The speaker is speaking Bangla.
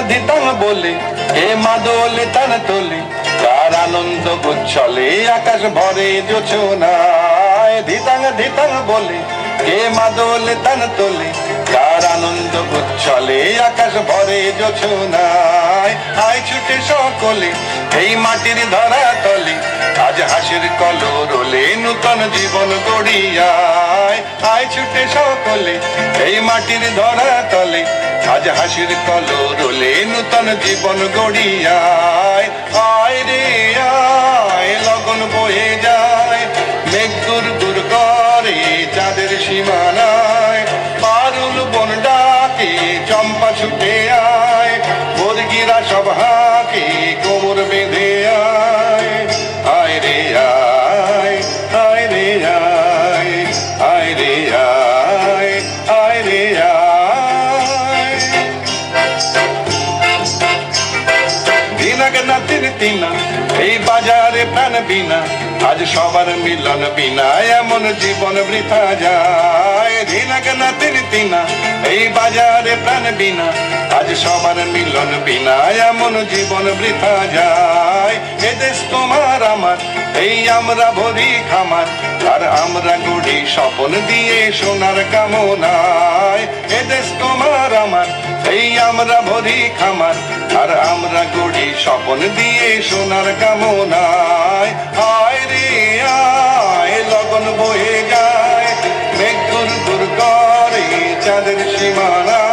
ধিতাং বলে কে মাদলে তান তোলে কার আনন্দ গুচ্ছলে আকাশ ভরে জোছনায় ধিতাং ধিতাং বলে কে মাদলে তান তোলে কার আনন্দ গুচ্ছলে আকাশ ভরে জোছনায় আয় ছুটে সকলে এই মাটির ধরা তলে আজ হাসির কলরলে নূতন জীবন গড়িয়ায় আয় ছুটে সকলে এই মাটির ধরা তলে আজ হাসির কলরলে নূতন জীবন গড়িয়ায় আয় রে আয় লগন বয়ে যায় মেঘ দূর দূর করে চাঁদের সীমানায় পারুল বন ডাকে চম্পা ছুটে আয় মুরগিরা সব হাঁকে কোমর বেঁধে আয় আয় রে আয় আয় রে আয় আয় রে আয় আয় রে আয় দিনাগ নাতির তিনা এই বাজারে প্রাণ বিনা আজ সবার মিলন বিনা এমন জীবন বৃথা যায় দিনাগ নাতির তিনা এই বাজারে প্রাণ বিনা আজ সবার মিলন বিনা এমন জীবন বৃথা যায় এ দেশ তোমার আমার এই আমরা ভরি খামার আর আমরা গড়ি স্বপন দিয়ে সোনার কামনায় এ দেশ তোমার আমার এই আমরা ভরি খামার আর আমরা গড়ি স্বপন দিয়ে সোনার কামনায় আয় রে আয় লগন বয়ে যায় মেঘ দূর দূর করে চাঁদের সীমানা